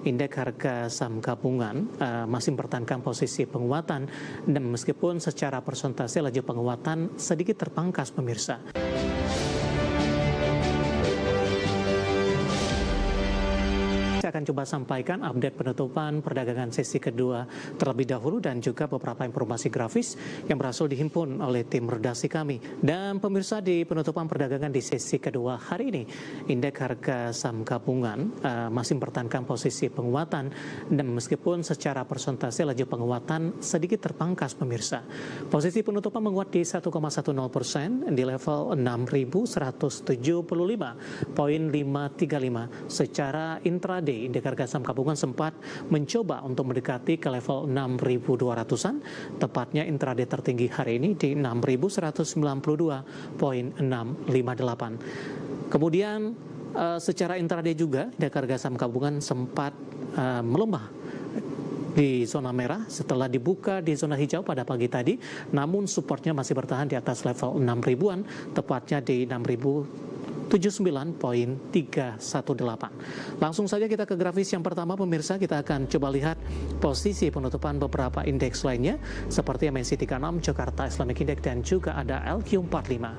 indeks harga saham gabungan masih mempertahankan posisi penguatan dan meskipun secara persentase laju penguatan sedikit terpangkas pemirsa. Saya akan coba sampaikan update penutupan perdagangan sesi kedua terlebih dahulu dan juga beberapa informasi grafis yang berhasil dihimpun oleh tim redaksi kami. Dan pemirsa, di penutupan perdagangan di sesi kedua hari ini, indeks harga saham gabungan masih mempertahankan posisi penguatan dan meskipun secara persentase laju penguatan sedikit terpangkas pemirsa. Posisi penutupan menguat di 1,10% di level 6.175,535 secara intraday. Indeks harga saham gabungan sempat mencoba untuk mendekati ke level 6.200-an, tepatnya intraday tertinggi hari ini di 6.192,658. Kemudian secara intraday juga indeks harga saham gabungan sempat melemah di zona merah setelah dibuka di zona hijau pada pagi tadi, namun supportnya masih bertahan di atas level 6.000-an, tepatnya di 6.079,318. Langsung saja kita ke grafis yang pertama pemirsa, kita akan coba lihat posisi penutupan beberapa indeks lainnya seperti MNC 36, Jakarta Islamic Index dan juga ada LQ45.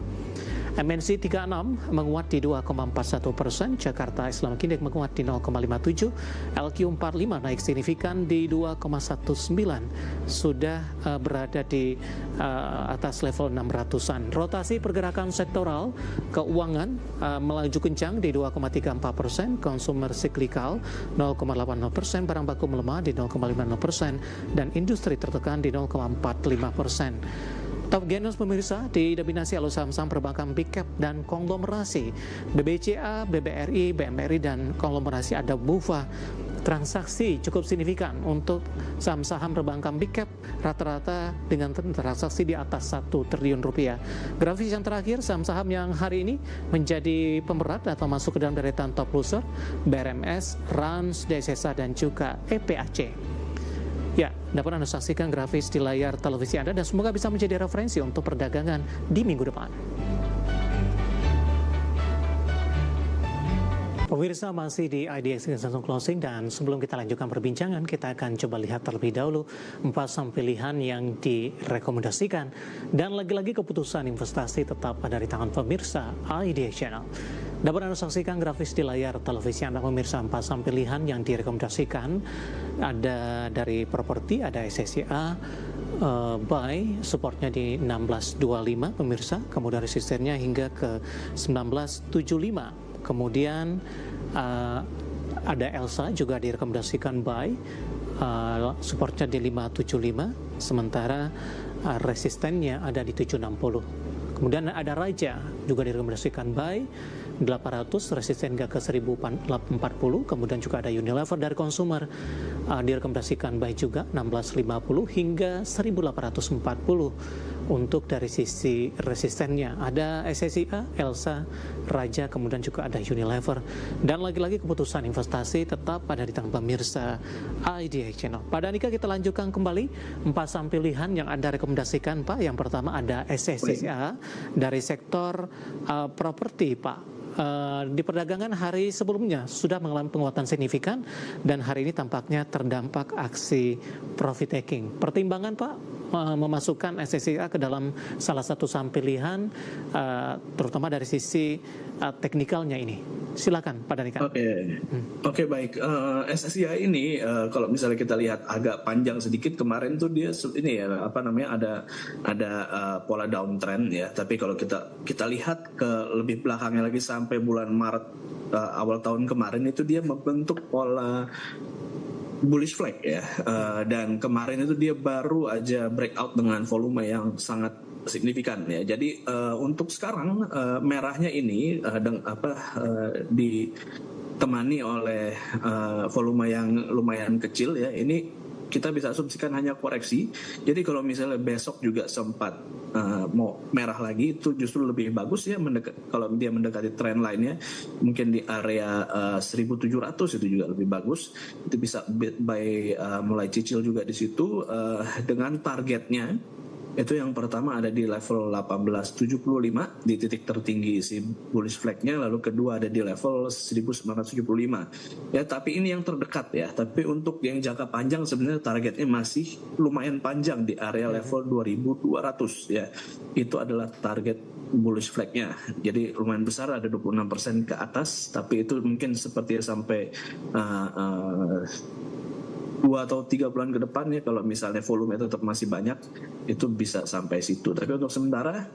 MNC 36 menguat di 2,41%, Jakarta Islamic Index menguat di 0,57%, LQ45 naik signifikan di 2,19%, sudah berada di atas level 600-an. Rotasi pergerakan sektoral keuangan melaju kencang di 2,34%, konsumer siklikal 0,80%, barang baku melemah di 0,50% dan industri tertekan di 0,45%. Top gainers pemirsa didominasi oleh saham-saham perbankan big cap dan konglomerasi. BBCA, BBRI, BMRI dan konglomerasi ada BUFA. Transaksi cukup signifikan untuk saham-saham perbankan big cap rata-rata dengan transaksi di atas 1 triliun rupiah. Grafis yang terakhir, saham-saham yang hari ini menjadi pemberat atau masuk ke dalam deretan top loser, BRMS, RANS, DSSA dan juga EPAC. Ya, dapat Anda saksikan grafis di layar televisi Anda dan semoga bisa menjadi referensi untuk perdagangan di minggu depan. Pemirsa, masih di IDX langsung closing dan sebelum kita lanjutkan perbincangan, kita akan coba lihat terlebih dahulu 4 saham pilihan yang direkomendasikan dan lagi-lagi keputusan investasi tetap ada di tangan pemirsa IDX Channel. Dapat Anda saksikan grafis di layar televisi Anda pemirsa, 4 saham pilihan yang direkomendasikan ada dari properti, ada SSCA, buy, supportnya di 1625 pemirsa, kemudian resistennya hingga ke 1975. Kemudian ada Elsa juga direkomendasikan buy, supportnya di 575, sementara resistennya ada di 760. Kemudian ada Raja juga direkomendasikan buy 800, resisten hingga ke 1040. Kemudian juga ada Unilever dari consumer direkomendasikan buy juga 1650 hingga 1840. Untuk dari sisi resistennya ada SSIA, Elsa, Raja, kemudian juga ada Unilever. Dan lagi-lagi keputusan investasi tetap ada di tangan pemirsa IDX Channel. Pada Anika kita lanjutkan kembali 4 saham pilihan yang Anda rekomendasikan Pak. Yang pertama ada SSCA dari sektor properti Pak. Di perdagangan hari sebelumnya sudah mengalami penguatan signifikan dan hari ini tampaknya terdampak aksi profit taking. Pertimbangan Pak memasukkan SSCA ke dalam salah satu saham pilihan, terutama dari sisi teknikalnya ini. Silakan Pak Danika. Oke, baik. SSCA ini kalau misalnya kita lihat agak panjang sedikit kemarin tuh dia ini ya ada pola downtrend ya. Tapi kalau kita lihat ke lebih belakangnya lagi sampai bulan Maret awal tahun kemarin itu dia membentuk pola bullish flag ya, dan kemarin itu dia baru aja breakout dengan volume yang sangat signifikan ya. Jadi untuk sekarang merahnya ini ditemani oleh volume yang lumayan kecil ya. Ini kita bisa asumsikan hanya koreksi. Jadi kalau misalnya besok juga sempat mau merah lagi, itu justru lebih bagus ya, kalau dia mendekati trend lainnya mungkin di area 1700 itu juga lebih bagus. Itu bisa mulai cicil juga di situ dengan targetnya Itu yang pertama ada di level 1875 di titik tertinggi si bullish flag-nya, lalu kedua ada di level 1975. Ya, tapi ini yang terdekat ya. Tapi untuk yang jangka panjang sebenarnya targetnya masih lumayan panjang di area level 2200 ya. Itu adalah target bullish flag-nya. Jadi lumayan besar, ada 26% ke atas, tapi itu mungkin seperti sampai 2 atau 3 bulan ke depan ya, kalau misalnya volume tetap masih banyak, itu bisa sampai situ. Tapi untuk sementara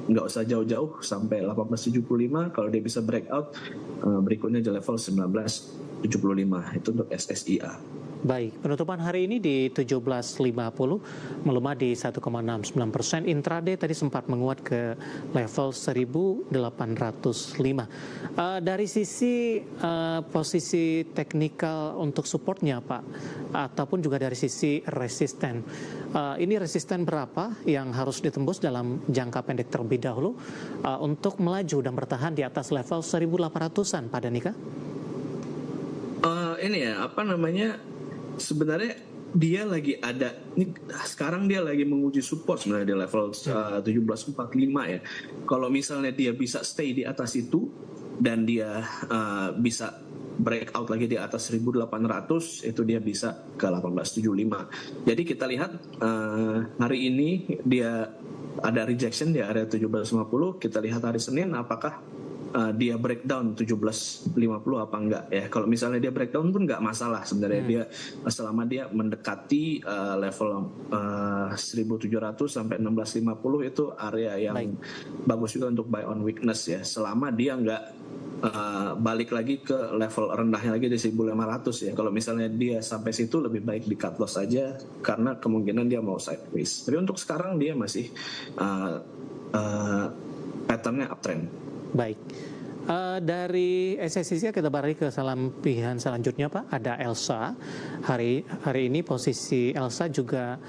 nggak usah jauh-jauh sampai 1875. Kalau dia bisa breakout, berikutnya di level 1975. Itu untuk SSIA. Baik, penutupan hari ini di 17.50 melemah di 1,69%. Intraday tadi sempat menguat ke level 1.805. Dari sisi posisi teknikal untuk supportnya Pak, ataupun juga dari sisi resisten, ini resisten berapa yang harus ditembus dalam jangka pendek terlebih dahulu untuk melaju dan bertahan di atas level 1.800-an Pak Danika? Ini ya, sebenarnya dia lagi ada ini sekarang dia lagi menguji support sebenarnya di level 1745 ya. Kalau misalnya dia bisa stay di atas itu dan dia bisa breakout lagi di atas 1800, itu dia bisa ke 1875. Jadi kita lihat hari ini dia ada rejection di area 1750. Kita lihat hari Senin apakah dia breakdown 1750 apa enggak ya. Kalau misalnya dia breakdown pun enggak masalah sebenarnya. Dia selama dia mendekati level 1700 sampai 1650, itu area yang bagus juga untuk buy on weakness ya, selama dia enggak balik lagi ke level rendahnya lagi di 1500 ya. Kalau misalnya dia sampai situ, lebih baik di cut loss saja karena kemungkinan dia mau sideways. Tapi untuk sekarang dia masih patternnya uptrend. Baik, dari SSIA kita balik ke pilihan selanjutnya Pak. Ada Elsa. Hari ini posisi Elsa juga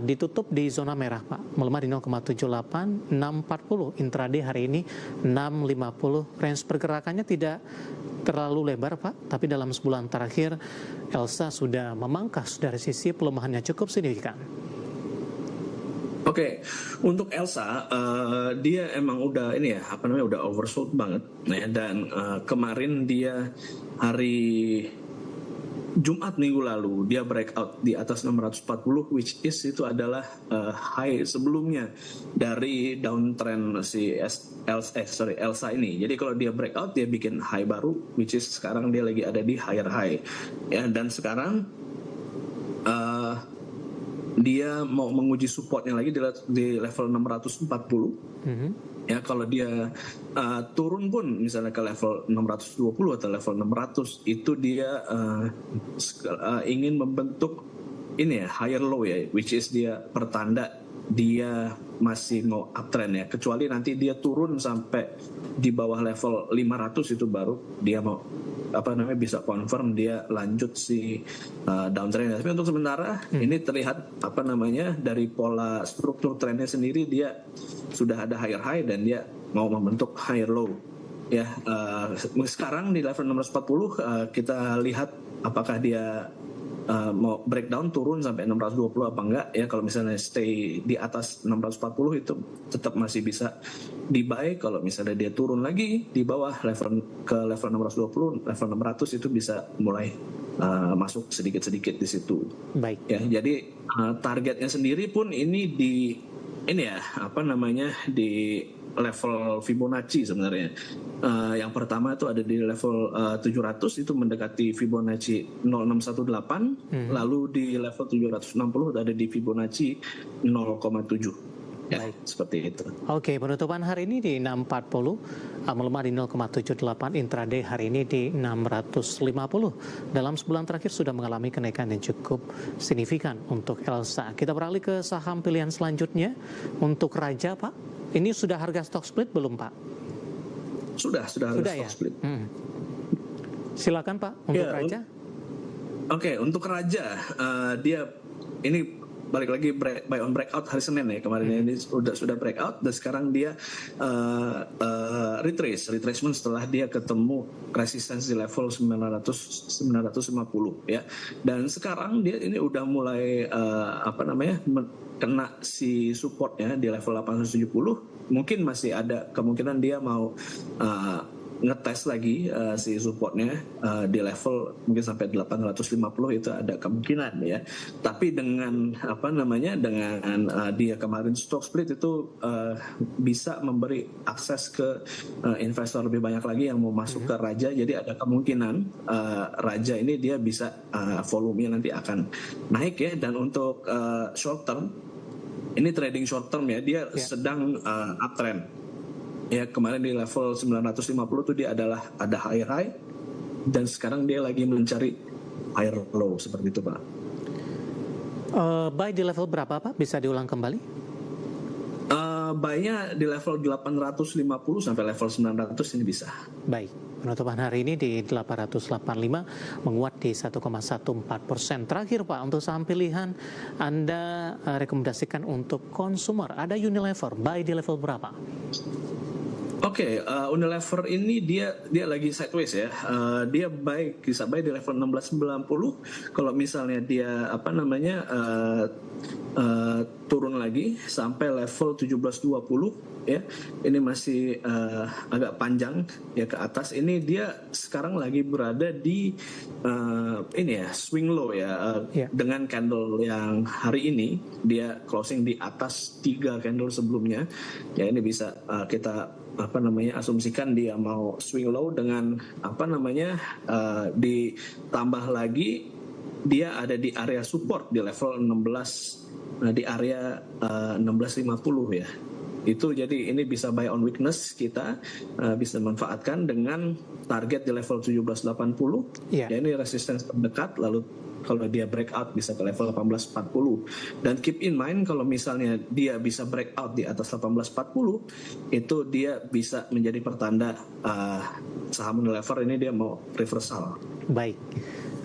ditutup di zona merah Pak, melemah di 0,78, 640. Intraday hari ini 650. Range pergerakannya tidak terlalu lebar Pak, tapi dalam sebulan terakhir Elsa sudah memangkas dari sisi pelemahannya cukup signifikan. Oke, untuk Elsa dia emang udah udah oversold banget ya, dan kemarin dia hari Jumat minggu lalu dia breakout di atas 640, which is itu adalah high sebelumnya dari downtrend si Elsa ini. Jadi kalau dia breakout, dia bikin high baru, which is sekarang dia lagi ada di higher high ya. Dan sekarang dia mau menguji supportnya lagi di level 640. Ya, kalau dia turun pun misalnya ke level 620 atau level 600, itu dia ingin membentuk ini ya, higher low ya, which is dia pertanda dia masih mau uptrend ya. Kecuali nanti dia turun sampai di bawah level 500, itu baru dia mau bisa confirm dia lanjut si downtrend. Tapi untuk sementara ini terlihat dari pola struktur trennya sendiri, dia sudah ada higher high dan dia mau membentuk higher low ya. Sekarang di level 640 kita lihat apakah dia mau breakdown turun sampai 620 apa enggak ya. Kalau misalnya stay di atas 640, itu tetap masih bisa di buy. Kalau misalnya dia turun lagi di bawah level 620, level 600, itu bisa mulai masuk sedikit-sedikit di situ. Baik ya. Jadi targetnya sendiri pun ini di level Fibonacci sebenarnya. Yang pertama itu ada di level 700, itu mendekati Fibonacci 0618, lalu di level 760 ada di Fibonacci 0,7. Ya, baik, seperti itu. Oke, penutupan hari ini di 640, melemah di 0,78, intraday hari ini di 650. Dalam sebulan terakhir sudah mengalami kenaikan yang cukup signifikan untuk Elsa. Kita beralih ke saham pilihan selanjutnya untuk Raja Pak. Ini sudah harga stock split belum Pak? Sudah harga stock ya? split. Silakan Pak untuk Raja. Oke, untuk Raja dia ini balik lagi buy on breakout hari Senin ya kemarin, ini sudah breakout dan sekarang dia retracement setelah dia ketemu resistensi level 950 ya, dan sekarang dia ini udah mulai kena si supportnya di level 870. Mungkin masih ada kemungkinan dia mau ngetes lagi si supportnya di level mungkin sampai 850, itu ada kemungkinan ya. Tapi dengan dengan dia kemarin stock split itu bisa memberi akses ke investor lebih banyak lagi yang mau masuk ke Raja. Jadi ada kemungkinan Raja ini dia bisa volumenya nanti akan naik ya. Dan untuk short term, ini trading short term ya, dia sedang uptrend. Ya, kemarin di level 950 tuh dia ada high dan sekarang dia lagi mencari higher low seperti itu, Pak. Buy di level berapa, Pak? Bisa diulang kembali? Buy-nya di level 850 sampai level 900 ini bisa. Baik. Penutupan hari ini di 885 menguat di 1,14%. Terakhir, Pak, untuk saham pilihan Anda rekomendasikan untuk konsumer. Ada Unilever, buy di level berapa? Oke, Unilever ini dia lagi sideways ya. Dia bisa buy di level 1690. Kalau misalnya dia turun lagi sampai level 1720 ya. Ini masih agak panjang ya ke atas. Ini dia sekarang lagi berada di swing low ya. Dengan candle yang hari ini dia closing di atas 3 candle sebelumnya. Ya, ini bisa kita asumsikan dia mau swing low dengan ditambah lagi dia ada di area support di level 16, di area 1650 ya. Itu jadi ini bisa buy on weakness, kita bisa manfaatkan dengan target di level 1780 ya, ini resistance terdekat, lalu kalau dia breakout bisa ke level 1840. Dan keep in mind kalau misalnya dia bisa breakout di atas 1840, itu dia bisa menjadi pertanda saham Unilever ini dia mau reversal. Baik.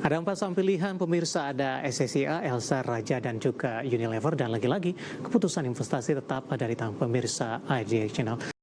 Ada 4 saham pilihan pemirsa, ada SSIA, Elsa, Raja, dan juga Unilever. Dan lagi-lagi keputusan investasi tetap ada di tangan pemirsa IDX Channel.